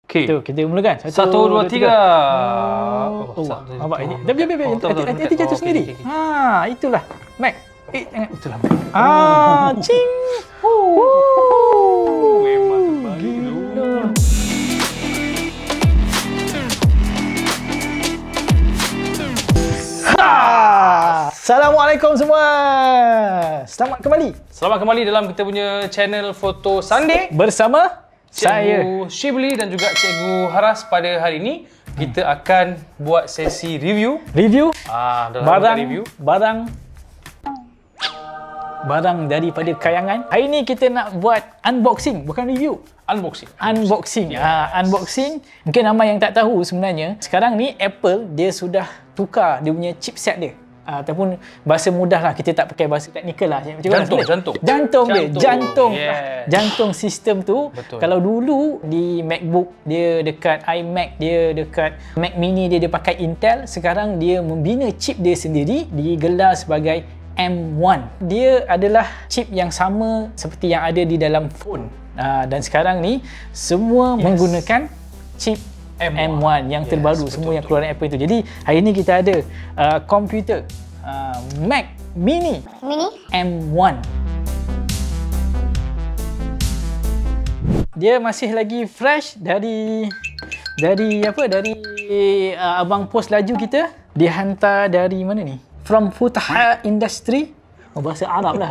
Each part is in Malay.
Okay. Tu, kita mulakan. 1, 2, 3. Nampak ini. Biar. Nanti jatuh sendiri. Ha, itulah. Mac. Jangan. Itulah. Cing. Memang terbaik. Gila. Assalamualaikum semua. Selamat kembali dalam kita punya channel Foto Sunday bersama saya Cikgu Shibli dan juga Cikgu Haras. Pada hari ini kita akan buat sesi review. Barang daripada kayangan. Hari ni kita nak buat unboxing, bukan review. Unboxing. Unboxing. Mungkin ramai yang tak tahu sebenarnya. Sekarang ni Apple dia sudah tukar dia punya chipset dia. Ataupun bahasa mudah lah, kita tak pakai bahasa teknikal lah. Jantung sistem tu. Betul. Kalau dulu di MacBook dia dekat iMac, dia dekat Mac Mini dia pakai Intel. Sekarang dia membina chip dia sendiri, digelar sebagai M1. Dia adalah chip yang sama seperti yang ada di dalam phone. Dan sekarang ni semua menggunakan chip M1 yang terbaru, semua yang keluaran Apple itu. Jadi hari ni kita ada komputer Mac Mini M1. Dia masih lagi fresh dari abang pos laju kita. Dihantar dari mana ni? From Futaha Industry. Bahasa Arab lah.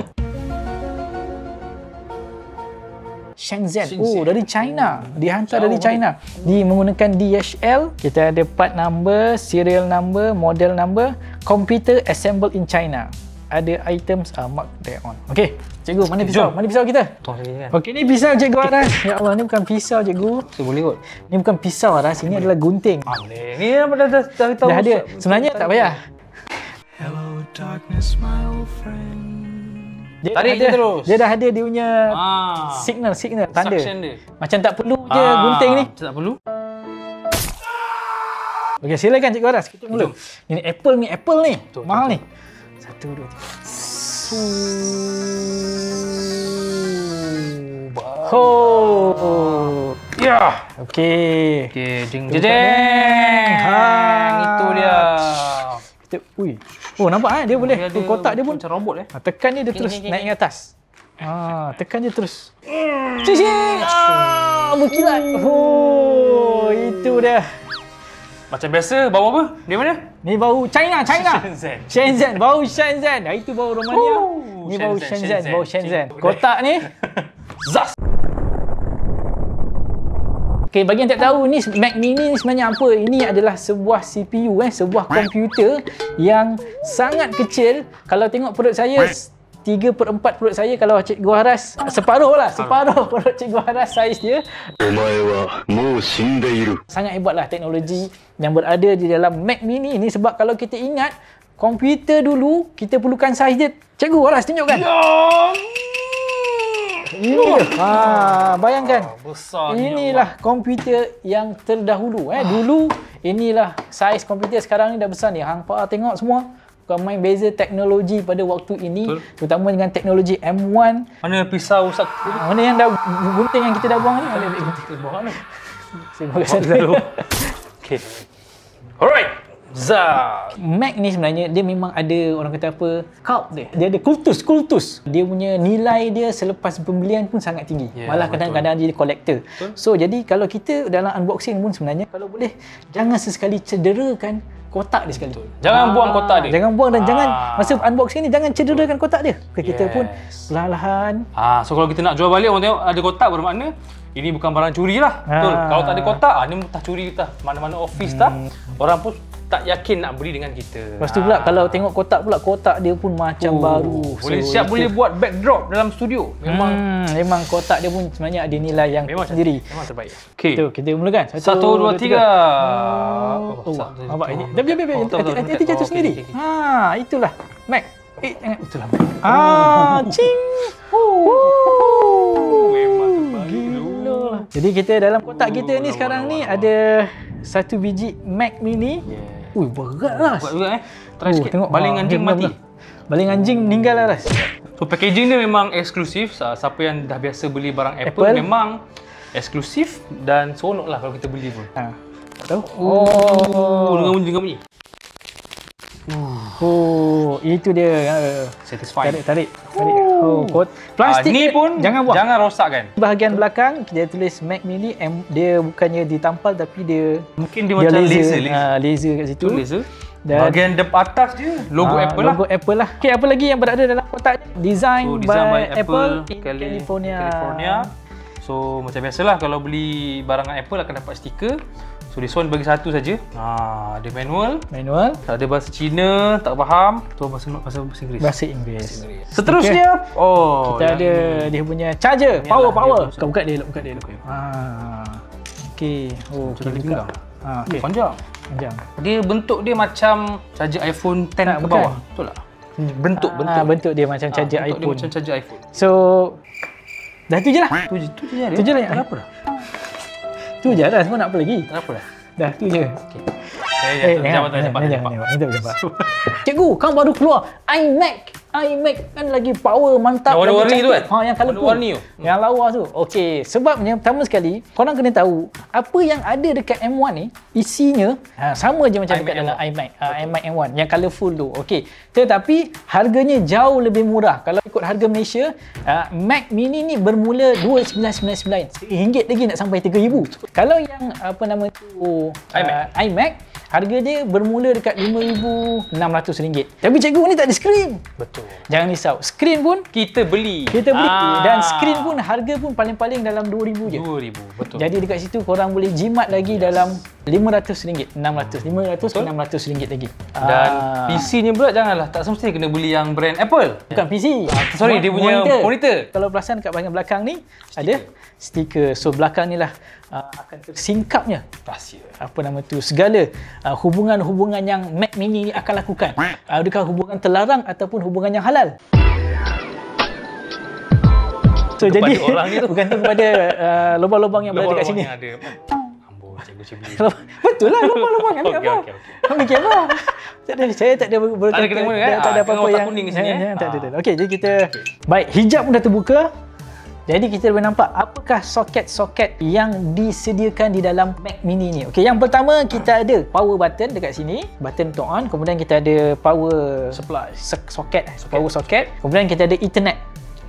Shenzhen. Dari China. Dihantar dari China. Dia menggunakan DHL. Kita ada part number, serial number, model number. Computer assembled in China. Ada items mark there on. Okey, cikgu, mana pisau? Mana pisau kita? Okey, ni pisau cikgu Aras. Ya Allah, ni bukan pisau cikgu. Boleh kot. Ni bukan pisau Aras, ini adalah gunting. Ni apa dah tahu. Dah ada. Sebenarnya tak payah. Hello darkness my old friend. Tarik je terus. Dia dah ada dia punya signal, tanda. Macam tak perlu je gunting ni. Tak perlu. Okey, silakan cikgu Aras. Kita mula. Ini Apple ni. Mahal ni. 1, 2, 3. Ya. Okey. Jeng. Itu dia. Kita, nampak dia boleh. Kotak dia pun macam robot tekan dia terus naik ke atas. Tekan je terus. Cicing. Berkilat. Itu dia. Macam biasa, bau apa? Dia mana? Ni bau China. Shenzhen. Bau Shenzhen. Itu bau Romania. Ni bau Shenzhen. Kotak ni Zas. Okay, bagi yang tak tahu ni Mac Mini ni sebenarnya apa? Ini adalah sebuah CPU, sebuah komputer yang sangat kecil. Kalau tengok perut saya, 3/4 perut saya. Kalau Cikgu Haras, separuh perut Cikgu Haras saiz dia. Sangat hebatlah teknologi yang berada di dalam Mac Mini ini. Sebab kalau kita ingat, komputer dulu kita perlukan saiz dia. Cikgu Haras tunjukkan. Ini bayangkan. Inilah komputer yang terdahulu. Dulu inilah saiz komputer, sekarang ni dah besar ni. Hang pa tengok semua. Bukan main beza teknologi pada waktu ini. Betul. Terutama dengan teknologi M1. Mana pisau Ustaz? Mana yang dah gunting yang kita dah buang ni? Mana gunting buang ni? Saya buang dulu. Okey. Alright. Mac ni sebenarnya dia memang ada, orang kata apa, cult dia. Dia ada kultus. Dia punya nilai dia selepas pembelian pun sangat tinggi. Malah kadang-kadang dia collector. So jadi kalau kita dalam unboxing pun sebenarnya kalau boleh jangan sesekali cederakan kotak dia sekali. Jangan buang kotak dia. Jangan buang dan jangan masa unboxing ni jangan cederakan kotak dia. Kita pun perlahan-lahan. So kalau kita nak jual balik, orang tengok ada kotak, bermakna ini bukan barang curi lah. Betul. Kalau tak ada kotak, ni mutah curi kita. Mana-mana office orang pun tak yakin nak beli dengan kita. Lepas tu pula kalau tengok kotak dia pun macam baru. Boleh boleh buat backdrop dalam studio. Memang kotak dia pun sebenarnya ada nilai yang sendiri. Memang terbaik. Okey. Tu kita mulakan. 1, 2, 3. Nampak ini. Biar. Nanti jatuh sendiri. Itulah Mac. Jangan. Itulah Mac. Cing. Memang terbaik. Jadi kita dalam kotak kita ni sekarang ni ada 1 biji Mac Mini. Berat lah. Berat juga Try sikit. Tengok baling anjing mati. Baling anjing meninggal lah. So packaging dia memang eksklusif. Siapa yang dah biasa beli barang Apple. Memang eksklusif dan seronok lah kalau kita beli pun. Tahu? Dengan bunyi. Oh, itu dia. Satisfying. Tarik. Plastik ni pun jangan buang. Jangan rosakkan. Bahagian belakang dia tulis Mac Mini, dia bukannya ditampal tapi dia Mungkin dia macam laser. Laser kat situ. Laser. Dan Bahagian atas dia logo Apple lah. Logo Apple lah. Okey, apa lagi yang berada dalam kotak ni? Design by Apple in California. So macam biasalah kalau beli barangan Apple akan dapat stiker. So this one bagi satu saja. Ada manual. Ada bahasa Cina, tak faham. Tu bahasa Inggeris. Bahasa Inggeris. Seterusnya, kita ada dia punya charger, Ni power. lah, Buka dia dulu. Okey. Sudah dipinggang. Okey. Panjang. Dia bentuk dia macam charger iPhone 10 ke bawah. Betul tak? Bentuk. Bentuk dia macam charger bentuk iPhone. dia macam charger iPhone. So dah tu je lah. Tu je dia. Tu je lah. Kenapa dah? Tu je dah, semua nak apa lagi? Kenapa dah? Dah tu je. Okey. Jangan. Cikgu, kamu baru keluar iMac kan lagi power, mantap. Yang warna-warni tu kan? Yang colourful. Warna-warni tu. Yang lawa tu. Okey, sebabnya pertama sekali korang kena tahu apa yang ada dekat M1 ni isinya sama je macam dekat dalam iMac. iMac M1 yang colourful tu. Okey. Tetapi harganya jauh lebih murah. Kalau ikut harga Malaysia, Mac Mini ni bermula 2,999. RM1 lagi nak sampai RM3,000. Kalau yang apa nama tu iMac harga dia bermula dekat RM5,600. Tapi cikgu ni tak ada skrin. Betul. Jangan risau. Skrin pun Kita beli. dan skrin pun harga pun paling-paling dalam RM2,000 je. RM2,000. Betul. Jadi dekat situ korang boleh jimat lagi dalam RM500, RM600 lagi. Dan PC-nya pula janganlah, tak semestinya kena beli yang brand Apple. Bukan PC. Sorry, dia punya monitor. Kalau perasan kat bahagian belakang ni ada stiker. So belakang ni lah akan tersingkapnya Rahsia. apa nama tu segala hubungan-hubungan yang Mac Mini ni akan lakukan. Adakah hubungan terlarang ataupun hubungan yang halal? So Kepada jadi orang ni tu. bergantung kepada lubang-lubang yang berada kat sini. Yang ada. Amboi, cikgu. Betul lah lubang-lubang ambil apa? Okey. Kau fikir apa? Saya tak ada Tak ada kena-mena kan? tak ada apa-apa kotak yang kuning kat sini, tak ada. Okey, jadi kita baik, hijab pun dah terbuka. Jadi kita boleh nampak apakah soket-soket yang disediakan di dalam Mac Mini ni. Okey, yang pertama kita ada power button dekat sini, button untuk on. Kemudian kita ada power supply soket. Power soket. Kemudian kita ada Ethernet.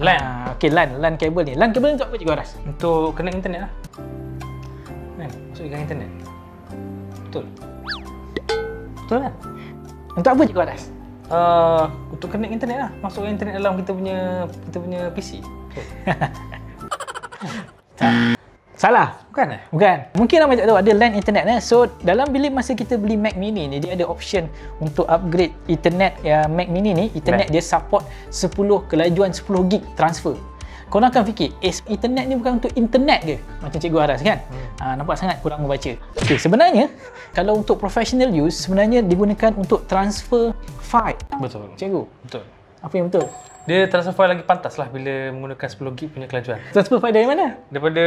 LAN. Okey, LAN kabel ni. LAN kabel ni untuk apa cikgu Aras? Untuk connect internet lah. Kan? Masukkan internet. Betul kan? Untuk apa cikgu Aras? Untuk connect internet lah. Masukkan internet dalam kita punya PC. Salah. Bukan? Mungkin ramai tak tahu ada LAN internet. So dalam bila masa kita beli Mac Mini ni, dia ada option untuk upgrade internet Mac Mini ni. Internet dia support 10 kelajuan 10 gig transfer. Korang akan fikir, internet ni bukan untuk internet ke? Macam cikgu Aras kan? Nampak sangat kurang membaca. Okay, sebenarnya kalau untuk professional use, sebenarnya digunakan untuk transfer file. Betul. Cikgu, Betul. apa yang betul? Dia transfer file lagi pantas lah bila menggunakan 10 gig punya kelajuan. Transfer file dari mana? Daripada,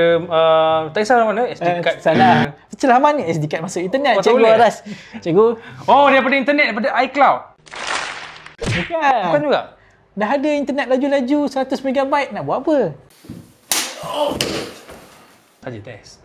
tak kisah mana, SD card. Salah. Pencerahan ni SD card masuk internet, Oh, tak cikgu boleh? Aras. Cikgu, Oh, daripada internet, daripada iCloud. Bukan juga? dah ada internet laju-laju 100 MB, nak buat apa? Saja test.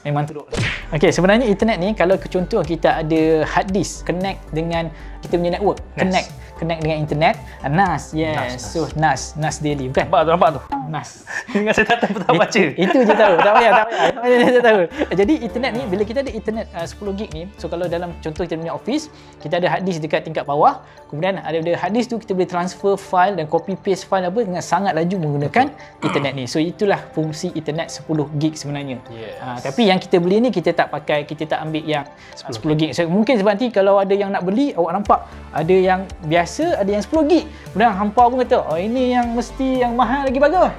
Memang teruk. Okey, sebenarnya internet ni kalau contoh kita ada hard disk connect dengan kita punya network, connect dengan internet, NAS. Yes. So NAS daily bukan? Nampak tu. NAS. Ingat saya tak baca. Itu je tahu. Tak payah. Saya tahu. Jadi internet ni bila kita ada internet 10 gig ni, so kalau dalam contoh kita punya office, kita ada hard disk dekat tingkat bawah, kemudian ada hard disk tu kita boleh transfer file dan copy paste file apa dengan sangat laju menggunakan internet ni. So itulah fungsi internet 10 gig sebenarnya. Yes. Tapi yang kita beli ni kita tak pakai, kita tak ambil yang 10 gig. So, mungkin sebab nanti kalau ada yang nak beli, awak nampak ada yang biasa, ada yang 10 gig. Kemudian hampa pun kata, oh ini yang mesti yang mahal lagi bagus.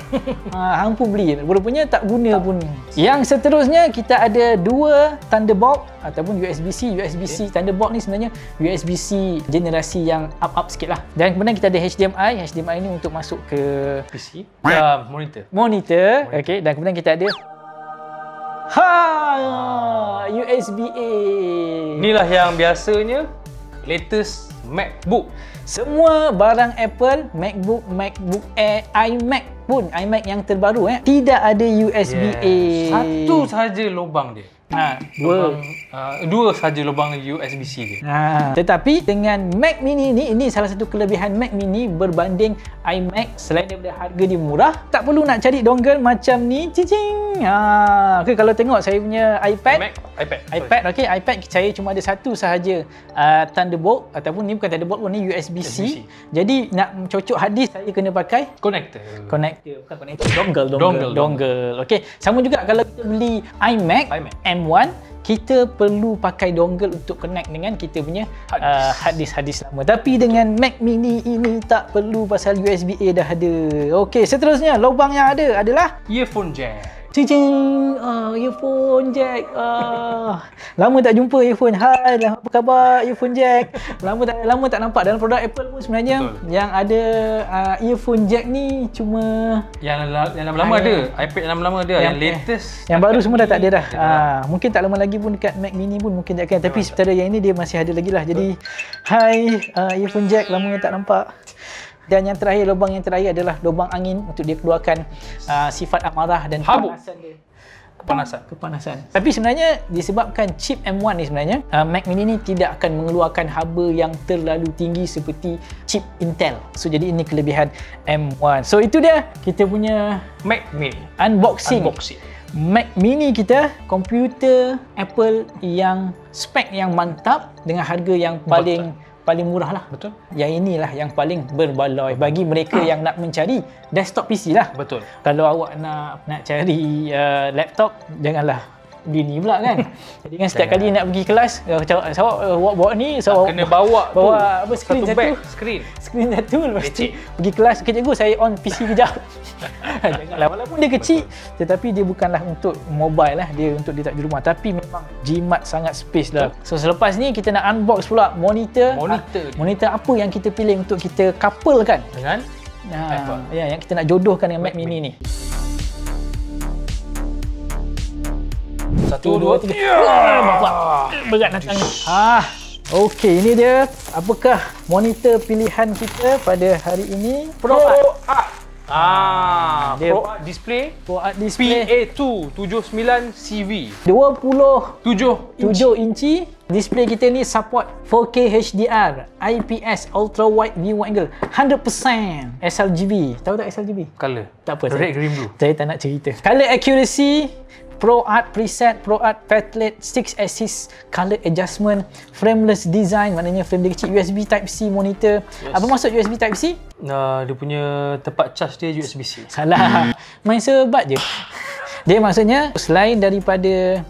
Hang pun beli. Rupanya tak guna pun. Yang seterusnya kita ada dua Thunderbolt ataupun USB-C. USB-C Thunderbolt ni sebenarnya USB-C generasi yang up sikit lah. Dan kemudian kita ada HDMI. HDMI ni untuk masuk ke PC. monitor. Okey, dan kemudian kita ada USB-A. Inilah yang biasanya latest MacBook. Semua barang Apple, MacBook, MacBook Air, iMac pun, iMac yang terbaru tidak ada USB-A. Satu sahaja lubang dia. Dua sahaja lubang USB-C dia. Tetapi dengan Mac Mini ini salah satu kelebihan Mac Mini berbanding iMac. Selain daripada harga dia murah, tak perlu nak cari dongle macam ni. Cicing. Okay, kalau tengok saya punya iPad, iPad saya cuma ada satu sahaja Thunderbolt, ataupun ni bukan Thunderbolt pun, ni USB-C. Jadi nak cocok hard disk saya kena pakai connector, bukan connector, dongle. Okey, sama juga kalau kita beli iMac M1, kita perlu pakai dongle untuk connect dengan kita punya hard disk lama. Tapi dengan Mac Mini ini tak perlu, pasal USB-A dah ada. Okey, seterusnya lubang yang ada adalah earphone jack. Cicing, earphone jack. Lama tak jumpa earphone. Hai, apa khabar earphone jack? Lama tak nampak dalam produk Apple pun sebenarnya. Betul. Yang ada earphone jack ni cuma yang lama-lama ada. iPad yang lama-lama ada. Yang latest, yang baru semua dah tak ada dah. Mungkin tak lama lagi pun dekat Mac Mini pun mungkin tak akan. Tapi sementara yang ini dia masih ada lagi lah. Jadi hai, earphone jack lama tak nampak. Dan yang terakhir, lubang yang terakhir adalah lubang angin untuk dia keluarkan sifat amarah dan kepanasan dia. Kepanasan. Tapi sebenarnya disebabkan chip M1 ni sebenarnya, Mac Mini ni tidak akan mengeluarkan haba yang terlalu tinggi seperti chip Intel. So jadi ini kelebihan M1. So itu dia kita punya Mac Mini unboxing. Mac Mini kita, komputer Apple yang spek yang mantap dengan harga yang paling murah lah. Betul. Yang inilah yang paling berbaloi bagi mereka yang nak mencari desktop PC lah. Betul. Kalau awak nak cari laptop, janganlah bini pula kan. Jadi kan setiap kali nak pergi kelas, awak bawa ni, kena bawa apa, skrin satu. Skrin satu, lepas tu pergi kelas, cikgu saya on PC kejap. Janganlah, walaupun dia kecil tetapi dia bukanlah untuk mobile lah, dia untuk letak di rumah, tapi memang jimat sangat space lah. So selepas ni kita nak unbox pula monitor apa yang kita pilih untuk kita couplekan dengan Apple. Ya, yang kita nak jodohkan dengan Mac Mini ni. 1, 2, 3. Berat nak tangan. Okey, ini dia. Apakah monitor pilihan kita pada hari ini? ProArt display PA2 79CV 27 inci. Display kita ni support 4K HDR, IPS Ultra Wide View Angle, 100% sRGB. Tahu tak sRGB? Color. Tak apa. Red, green, blue. Saya tak nak cerita. Color accuracy, ProArt preset, ProArt Petlet, 6 axis color adjustment, frameless design, maknanya frame dia kecil, USB Type-C monitor. Apa maksud USB Type-C? Dia punya tempat charge dia USB-C. Salah. Main sebat je. Dia maksudnya selain daripada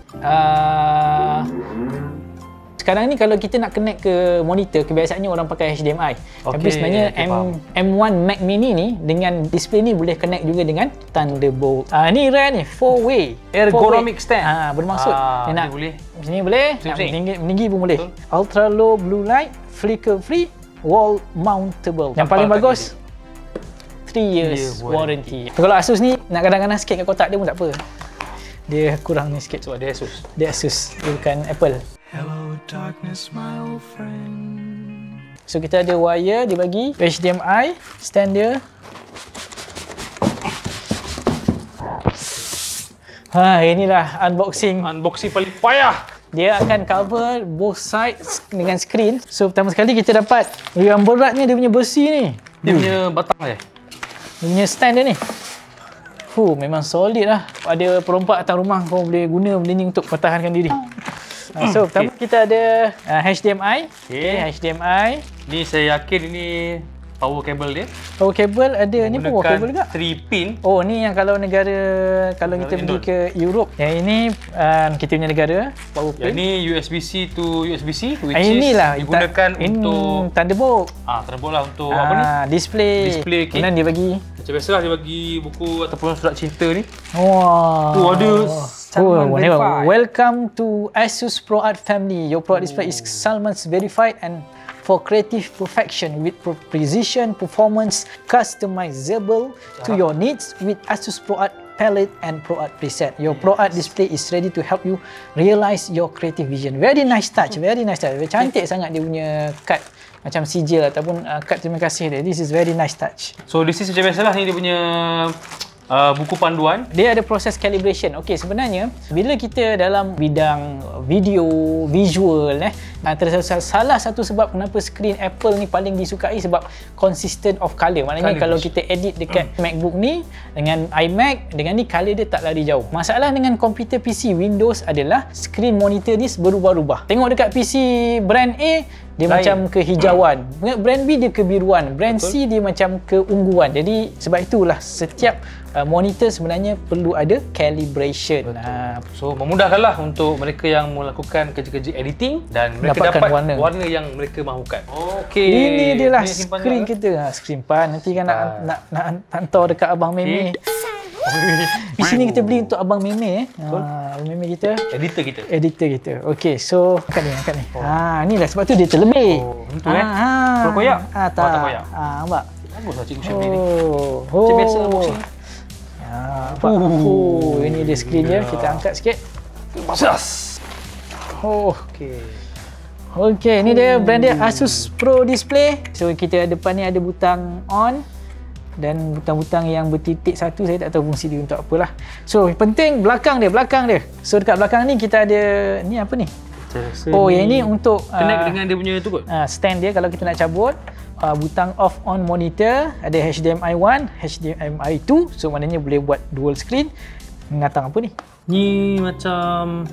sekarang ni kalau kita nak connect ke monitor, kebiasaannya orang pakai HDMI. Tapi sebenarnya M1 Mac Mini ni dengan display ni boleh connect juga dengan Thunderbolt. Ni rare ni, 4-way ergonomic stand. Bermaksud dia nak boleh. Sini boleh, nak meninggi pun boleh. Ultra low blue light, flicker free, wall mountable. Yang paling bagus 3 years warranty. Kalau Asus ni nak kadang-kadang sikit kat kotak dia pun tak apa. Dia kurang ni sikit. Sebab dia Asus. Dia Asus, dia bukan Apple. Hello darkness my old friend. So kita ada wire, dia bagi HDMI, stand dia. Inilah unboxing paling payah. Dia akan cover both sides dengan skrin. So pertama sekali kita dapat yang beratnya dia punya besi ni. Dia punya batang dia. Dia punya stand dia ni. Memang solid lah. Ada perompak atas rumah, kau boleh guna benda ni untuk pertahankan diri. So pertama kita ada HDMI. HDMI. Ni saya yakin ini power cable dia. Power cable ada ni, power cable juga. 3 pin. Ni yang kalau kita pergi ke Europe. Yang ini kita punya negara, power pin. Yang ni USB-C to USB-C, which inilah digunakan untuk Thunderbolt. Thunderbolt lah untuk apa ni? Display. Kemudian dia bagi macam biasalah, dia bagi buku ataupun surat cinta ni. Ada Salman verified. Welcome to Asus ProArt family. Your ProArt display is Salman's verified and for creative perfection with precision, performance, customizable to your needs with Asus ProArt palette and ProArt preset. Your ProArt display is ready to help you realize your creative vision. Very nice touch, very nice touch. Cantik sangat dia punya cut, macam sijil ataupun cut terima kasih dia. This is very nice touch. So this is macam biasalah ni dia punya buku panduan. Dia ada proses calibration. Okey, sebenarnya bila kita dalam bidang video, visual salah satu sebab kenapa skrin Apple ni paling disukai sebab consistent of color. Maknanya kalau kita edit dekat MacBook ni dengan iMac, dengan ni color dia tak lari jauh. Masalah dengan komputer PC Windows adalah skrin monitor ni berubah-ubah. Tengok dekat PC brand A dia macam kehijauan, brand B dia kebiruan, brand C dia macam keungguan. Jadi sebab itulah setiap monitor sebenarnya perlu ada calibration. So memudahkanlah untuk mereka yang melakukan kerja-kerja editing dan mereka dapat warna yang mereka mahukan. Okey. Ini dia lah skrin kita. Skrin pan nanti kan nak hantar dekat abang Meme. Di sini kita beli untuk abang Meme Meme kita, editor kita. Okey, so angkat ni. Inilah sebab tu dia terlebih. Itu Kalau koyak. Tak koyak. Nampak. Baguslah cikgu Syamil ni. Macam biasa unboxing. Ini dia skrin dia. Kita angkat sikit. Okey, ni dia brand dia Asus Pro Display. So kita depan ni ada butang on dan butang-butang yang bertitik satu, saya tak tahu fungsi dia untuk apalah. So penting belakang dia. So dekat belakang ni kita ada ni apa ni? Yang ni untuk connect dengan dia punya tu kot. Stand dia kalau kita nak cabut. Butang off on monitor, ada HDMI 1, HDMI 2. So maknanya boleh buat dual screen. Mengatang apa ni? Ni macam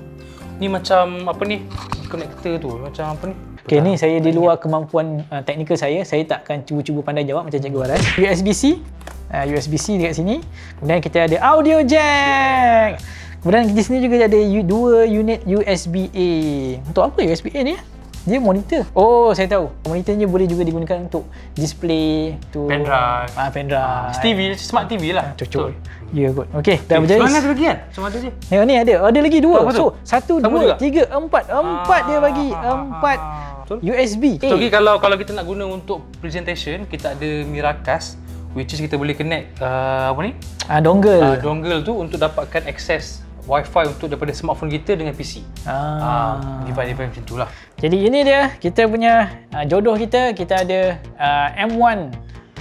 apa ni? Connector tu macam apa ni? Okey, ni saya di luar kemampuan teknikal saya tak akan cuba-cuba pandai jawab macam Cikgu Aras. USB-C. USB-C dekat sini. Kemudian kita ada audio jack. Kemudian di sini juga ada 2 unit USB-A. Untuk apa USB-A ni? Dia monitor. Oh, saya tahu. Monitornya boleh juga digunakan untuk display, tu pendrive. Pendrive. TV, smart TV lah. Cocok. Ya kot. Okey, dah berjaya. Mana ada lagi kan? Cuma ada je. Tengok ni ada lagi 2. So, 1 2 3 4 dia bagi 4 USB. So, kalau kita nak guna untuk presentation, kita ada Miracast, which is kita boleh connect apa ni? Dongle. Dongle tu untuk dapatkan akses Wi-Fi untuk daripada smartphone kita dengan PC. Device macam itulah. Jadi ini dia kita punya jodoh kita. Kita ada M1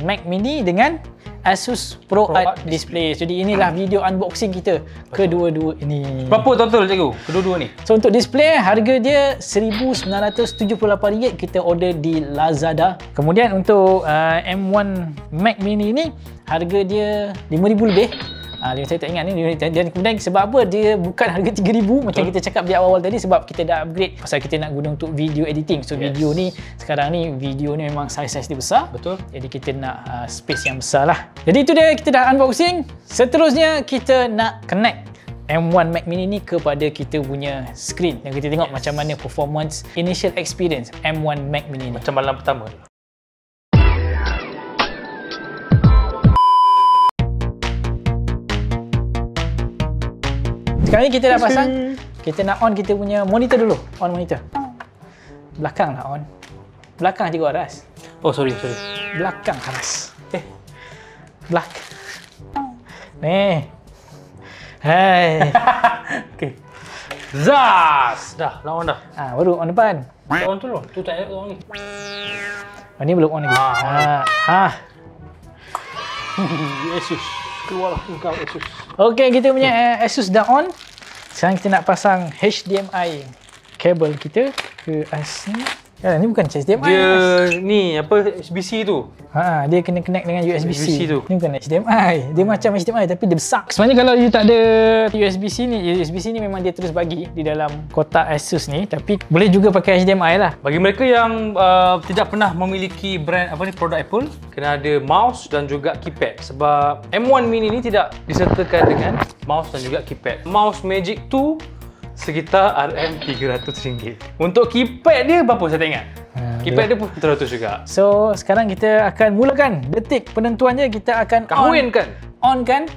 Mac Mini dengan Asus ProArt Display. Jadi inilah video unboxing kita kedua-dua ini. Berapa total cikgu kedua-dua ni? So untuk display harga dia RM1,978 kita order di Lazada. Kemudian untuk M1 Mac Mini ni harga dia RM5,000 lebih. Saya tak ingat ni. Dan kemudian sebab apa dia bukan harga RM3,000 macam kita cakap di awal-awal tadi, sebab kita dah upgrade pasal kita nak guna untuk video editing. So video ni sekarang ni video ni memang saiz dia besar. Betul. Jadi kita nak space yang besar lah. Jadi itu dia, kita dah unboxing. Seterusnya kita nak connect M1 Mac Mini ni kepada kita punya screen dan kita tengok macam mana performance initial experience M1 Mac Mini ni. Macam malam pertama. Sekarang ni kita dah pasang. Kita nak on kita punya monitor dulu. On monitor. Belakang lah on. Belakang Cikgu Aras. Oh sorry. Belakang Aras. Belakang. Ni. Hai. Okey. Zas. Dah on dah. Baru on depan. On tu loh. Tu tak ada on ni. Ni belum on lagi. Asus. Keluarlah engkau Asus. Okey, kita punya Asus dah on. Sekarang kita nak pasang HDMI kabel kita ke sini. Ni bukan HDMI. Dia ni apa USB-C tu. Dia kena connect dengan USB-C tu. Ni bukan HDMI. Dia macam HDMI tapi dia besar. Sebenarnya kalau you tak ada USB-C ni memang dia terus bagi di dalam kotak Asus ni, tapi boleh juga pakai HDMI lah. Bagi mereka yang tidak pernah memiliki brand produk Apple, kena ada mouse dan juga keypad, sebab M1 Mini ni tidak disertakan dengan mouse dan juga keypad. Mouse Magic 2 sekitar RM300. Untuk keypad dia berapa saya tak ingat. Keypad dia pun RM300 juga. So sekarang kita akan mulakan detik penentuannya. Kita akan onkan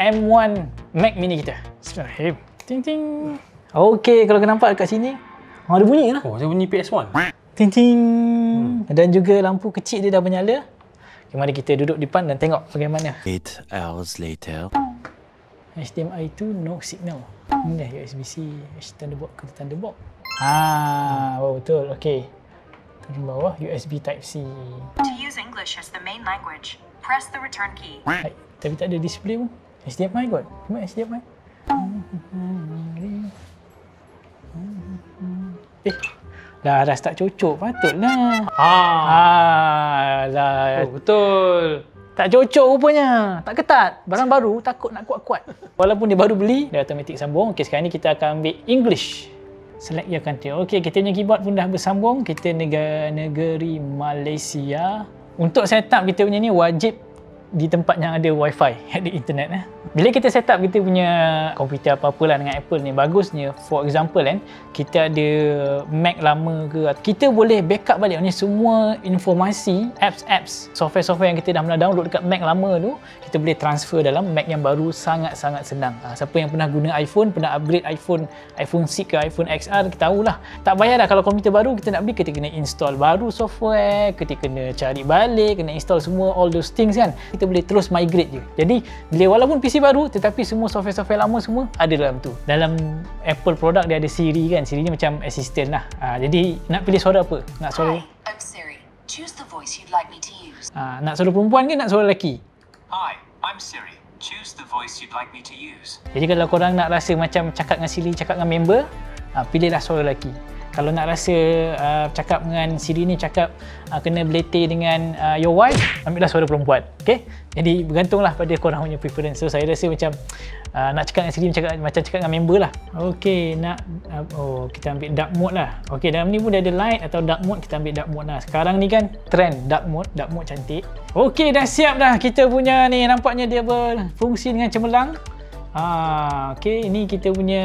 M1 Mac Mini kita. Bismillahirrahmanirrahim. Ting ting. Okey, kalau kena nampak dekat sini ada bunyi lah. Oh, ada bunyi PS1. Ting ting. Dan juga lampu kecil dia dah menyala. Mari kita duduk di depan dan tengok bagaimana. 8 hours later. HDMI tu no signal. Ini dah USB-C, Thunderbolt ke Thunderbolt. Betul. Okey. Turun bawah USB Type-C. To use English as the main language, press the return key. Tapi tak ada display pun. HDMI kot. Cuma HDMI. Dah start cocok. Patutlah. Betul. Tak cocok rupanya. Tak ketat. Barang baru takut nak kuat-kuat. Walaupun dia baru beli, dia automatik sambung. Okey, sekarang ni kita akan ambil English. Select your country. Okey, kita punya keyboard pun dah bersambung. Kita negeri Malaysia. Untuk setup kita punya ni wajib di tempat yang ada wifi, ada internet. Bila kita set up kita punya komputer apa-apalah dengan Apple ni, bagusnya for example kita ada Mac lama ke, kita boleh backup balik semua informasi, apps, software yang kita dah pernah download dekat Mac lama tu, kita boleh transfer dalam Mac yang baru sangat-sangat senang. Siapa yang pernah guna iPhone, pernah upgrade iPhone 6 ke iPhone XR, kita tahulah. Tak payah dah kalau komputer baru kita nak beli, kita kena install baru software, kita kena cari balik, kena install semua all those things kan. Kita boleh terus migrate je. Jadi bila walaupun PC baru tetapi semua software lama semua ada dalam tu. Dalam Apple product dia ada Siri kan. Siri ni macam assistant lah. Jadi nak pilih suara apa? Nak suara Hi, I'm Siri. Choose the voice you'd like me to use. nak suara perempuan ke nak suara lelaki? Hi, I'm Siri. Choose the voice you'd like me to use. Jadi kalau korang nak rasa macam cakap dengan Siri, cakap dengan member, pilihlah suara lelaki. Kalau nak rasa cakap dengan Siri ni cakap kena belete dengan your wife, ambillah suara perempuan. Okay? Jadi bergantunglah pada korang punya preference. So saya rasa macam nak cakap dengan Siri macam cakap dengan member lah. Okay, kita ambil dark mode lah. Okay, dalam ni pun dia ada light atau dark mode, kita ambil dark mode lah. Sekarang ni kan trend dark mode cantik. Okay, dah siap dah kita punya ni, nampaknya dia berfungsi dengan cemerlang. Okay, ini kita punya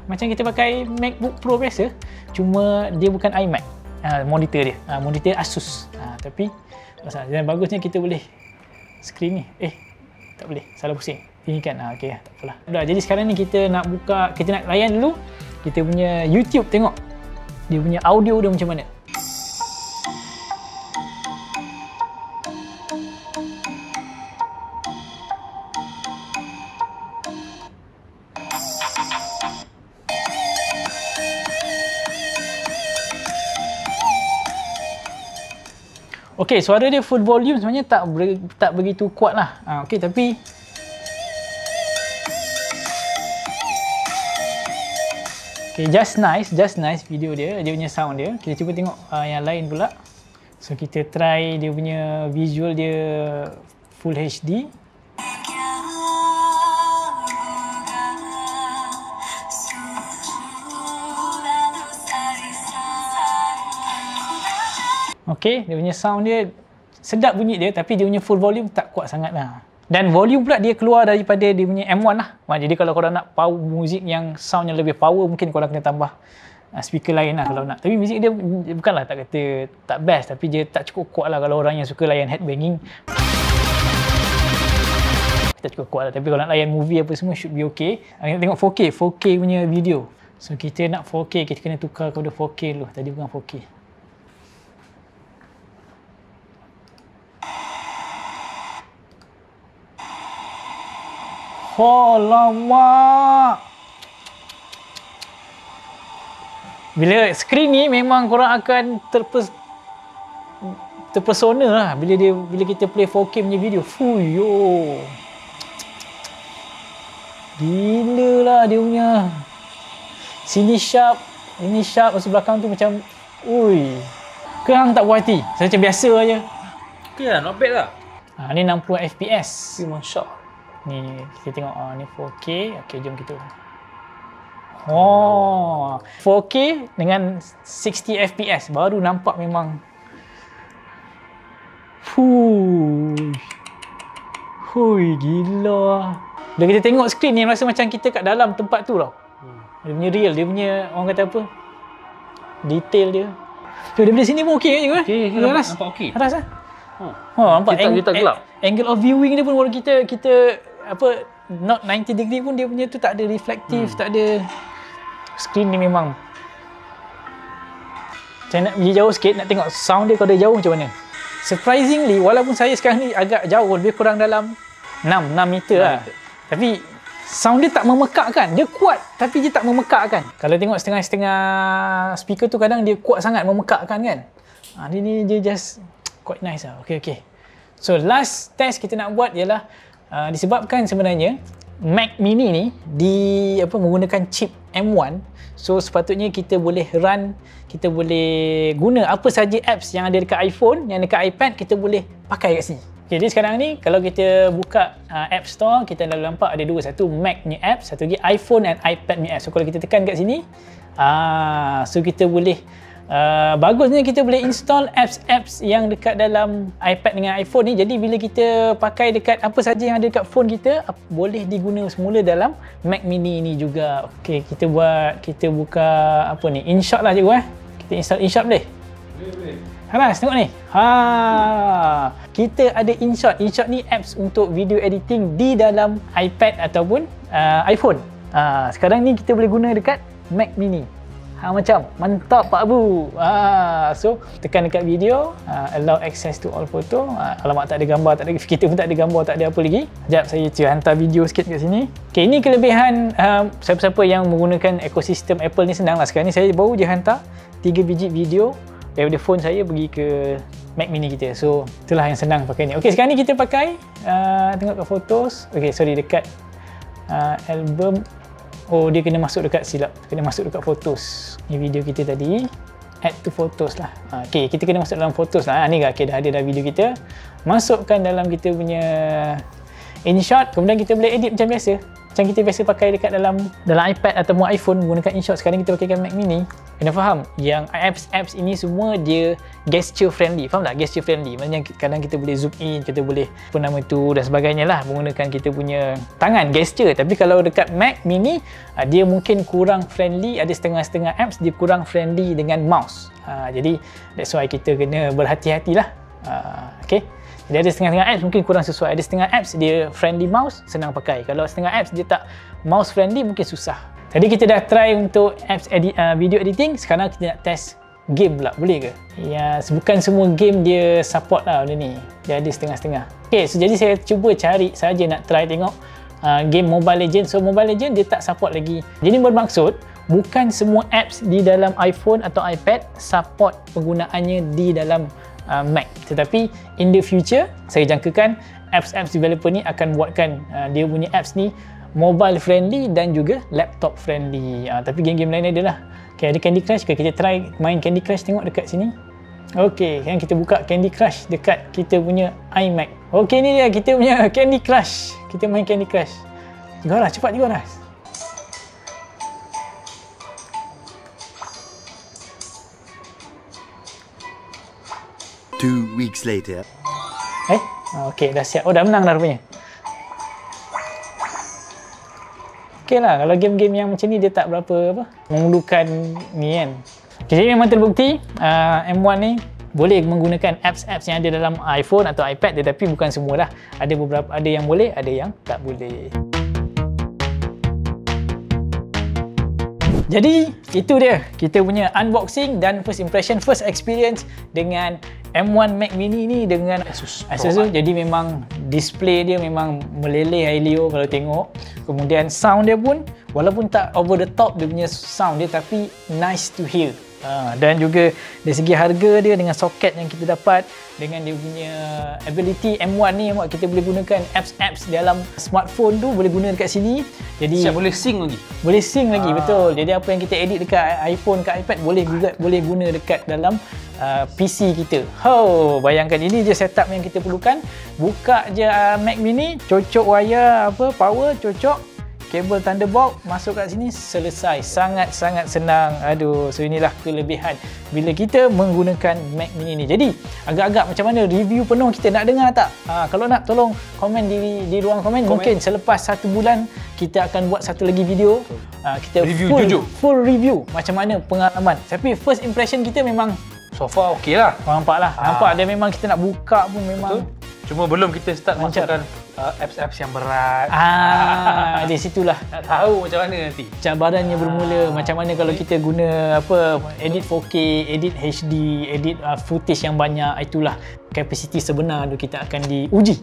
macam kita pakai MacBook Pro biasa, cuma dia bukan iMac. Monitor dia, monitor Asus. Tapi yang bagusnya kita boleh screen ni. Tak boleh, salah pusing. Tinggikan. Okey, tak apalah. Dah, jadi sekarang ni kita nak buka, kita nak layan dulu kita punya YouTube, tengok dia punya audio dia macam mana. Okey, suara dia full volume sebenarnya tak begitu kuat lah. Okey, tapi just nice video dia punya sound dia. Kita cuba tengok yang lain pula. So kita try dia punya visual dia full HD. Okey, dia punya sound dia sedap bunyi dia, tapi dia punya full volume tak kuat sangat lah. Dan volume pula dia keluar daripada dia punya M1 lah. Jadi kalau korang nak power muzik yang sound yang lebih power, mungkin korang kena tambah speaker lain lah kalau nak. Tapi muzik dia bukanlah tak kata tak best, tapi dia tak cukup kuat lah kalau orang yang suka layan headbanging. Tak cukup kuat lah, tapi kalau nak layan movie apa semua should be okay. Kita tengok 4K punya video. So kita nak 4K, kita kena tukar kepada 4K dulu. Tadi bukan 4K. Alamak. Bila skrin ni memang korang akan terpesona lah bila kita play 4K punya video. Fuyo. Gila lah dia punya. Sini sharp, ini sharp, masa belakang tu macam ui. Kerang tak puas hati. Saya macam biasa aja. Okay lah, not bad lah. Ni 60 FPS. Memang sharp. Ni kita tengok ni 4K. Okey, jom kita. 4K dengan 60 FPS baru nampak memang. Hui, gila. Bila kita tengok skrin ni rasa macam kita kat dalam tempat tu tau. Dia punya real, dia punya orang kata apa? Detail dia. So, daripada sini pun okey je kan? Okey, nampak okey. Atas lah. Nampak kita gelap. Angle of viewing dia pun kalau kita apa not 90 degree pun dia punya tu tak ada reflektif, tak ada. Skrin ni memang. Saya nak pergi jauh sikit nak tengok sound dia kalau dia jauh macam mana. Surprisingly, walaupun saya sekarang ni agak jauh, lebih kurang dalam 6 meter lah. Tapi sound dia tak memekakkan. Dia kuat tapi dia tak memekakkan. Kalau tengok setengah-setengah speaker tu kadang dia kuat sangat memekakkan kan. Dia just quite nice lah. Okay. So last test kita nak buat ialah disebabkan sebenarnya Mac Mini ni menggunakan chip M1. So sepatutnya kita boleh guna apa saja apps yang ada dekat iPhone, yang dekat iPad kita boleh pakai kat sini. Jadi sekarang ni kalau kita buka App Store, kita dah nampak ada dua, satu Mac punya apps, satu lagi iPhone dan iPad punya apps. So kalau kita tekan kat sini, so kita boleh bagusnya kita boleh install apps yang dekat dalam iPad dengan iPhone ni. Jadi bila kita pakai dekat apa saja yang ada dekat phone kita, boleh diguna semula dalam Mac Mini ni juga. Okey, kita buka apa ni? InShot lah cikgu Kita install InShot boleh? Boleh. Haras, tengok ni. Kita ada InShot. InShot ni apps untuk video editing di dalam iPad ataupun iPhone. Sekarang ni kita boleh guna dekat Mac Mini. Macam mantap Pak Abu. So tekan dekat video, allow access to all photo. Alamak, tak ada gambar, kita pun tak ada gambar, tak ada apa lagi. Sekejap saya hantar video sikit kat sini. Okay, ini kelebihan siapa-siapa yang menggunakan ekosistem Apple ni senang lah. Sekarang ni saya baru je hantar 3 biji video daripada phone saya pergi ke Mac Mini kita. So itulah yang senang pakai ni. Okay, sekarang ni kita pakai tengok kat photos. Okay, sorry, dekat album. Oh, dia kena masuk dekat photos. Ni video kita tadi, add to photos lah. Okay, kita kena masuk dalam photos lah. Ni okay, dah ada dah video kita. Masukkan dalam kita punya InShot. Kemudian kita boleh edit macam biasa. Macam kita biasa pakai dekat dalam iPad ataupun iPhone menggunakan InShot. Sekarang kita pakaikan Mac Mini. Kena faham yang apps ini semua dia gesture friendly. Faham tak? Gesture friendly. Maksudnya kadang kita boleh zoom in, kita boleh dan sebagainya lah menggunakan kita punya tangan gesture. Tapi kalau dekat Mac Mini dia mungkin kurang friendly. Ada setengah-setengah apps dia kurang friendly dengan mouse. Jadi that's why kita kena berhati-hatilah. Okay. Jadi ada setengah-setengah apps mungkin kurang sesuai. Ada setengah apps dia friendly mouse, senang pakai. Kalau setengah apps dia tak mouse friendly, mungkin susah. Tadi kita dah try untuk apps video editing. Sekarang kita nak test game pula. Boleh ke? Ya, bukan semua game dia support lah benda ni. Dia ada setengah-setengah. Okay, so jadi saya cuba cari saja nak try tengok game Mobile Legends. So Mobile Legends dia tak support lagi. Jadi bermaksud bukan semua apps di dalam iPhone atau iPad support penggunaannya di dalam Mac. Tetapi in the future saya jangkakan apps developer ni akan buatkan dia punya apps ni mobile friendly dan juga laptop friendly. Tapi game-game lain ada lah. Okay, ada Candy Crush ke? Kita try main Candy Crush, tengok dekat sini. Okay, sekarang kita buka Candy Crush dekat kita punya iMac. Okay, ni dia kita punya Candy Crush. Kita main Candy Crush. Juga lah, cepat juga lah. Two weeks later. Okay, dah siap. Oh, dah menang dah rupanya. Okay lah, kalau game-game yang macam ni dia tak berapa memerlukan ni kan. Okay, jadi memang terbukti M1 ni boleh menggunakan apps-apps yang ada dalam iPhone atau iPad, tetapi bukan semualah. Ada beberapa, ada yang boleh, ada yang tak boleh. Jadi itu dia kita punya unboxing dan first impression, first experience dengan M1 Mac Mini ni dengan Asus. Jadi memang display dia memang meleleh Helio kalau tengok. Kemudian sound dia pun walaupun tak over the top dia punya sound dia, tapi nice to hear. Dan juga dari segi harga dia dengan soket yang kita dapat, dengan dia punya ability M1 ni, kita boleh gunakan apps dalam smartphone tu boleh guna dekat sini. Jadi boleh sync lagi. Boleh sync lagi, betul. Jadi apa yang kita edit dekat iPhone, kat iPad boleh guna dekat dalam PC kita. Bayangkan ini je setup yang kita perlukan. Buka je Mac Mini, cocok wire power, cocok kabel Thunderbolt, masuk kat sini, selesai. Sangat-sangat senang. So inilah kelebihan bila kita menggunakan Mac Mini ni. Jadi agak-agak macam mana review penuh kita nak dengar tak? Kalau nak, tolong komen di ruang komen. Mungkin selepas 1 bulan kita akan buat satu lagi video. Kita review full review macam mana pengalaman. Tapi first impression kita memang so far okey lah. Nampak lah. Nampak dia memang kita nak buka pun memang. Betul. Cuma belum kita start masukkan apps-apps yang berat. Di situlah nak tahu macam mana nanti cabarannya bermula. Macam mana kalau kita guna edit 4K, edit HD, edit footage yang banyak. Itulah kapasiti sebenar tu kita akan diuji.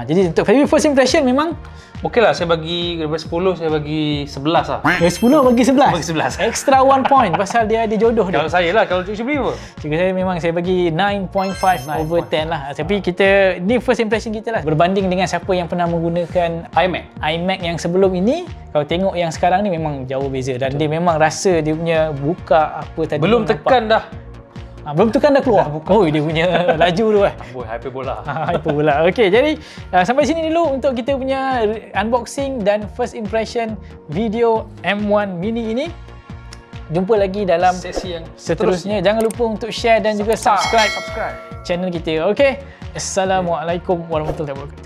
Jadi untuk first impression memang Okey lah, saya bagi daripada 10 saya bagi 11 lah. Dari 10 bagi 11. Bagi 11. Extra 1 point pasal dia ada jodoh dia. Kalau saya lah, kalau Cik Syibli apa? Juga saya memang saya bagi 9.5 over 10 lah. Tapi kita, ni first impression kita lah. Berbanding dengan siapa yang pernah menggunakan iMac yang sebelum ini, kalau tengok yang sekarang ni memang jauh beza. Dan dia memang rasa dia punya buka apa tadi. Belum tekan dah. Belum tekan dah keluar. Oh, dia punya laju tu Amboi, hyperbola. Hyperbola. Okey, jadi sampai sini dulu untuk kita punya unboxing dan first impression video M1 Mini ini. Jumpa lagi dalam Sesi yang seterusnya. Jangan lupa untuk share dan juga subscribe channel kita. Okey. Assalamualaikum warahmatullahi wabarakatuh.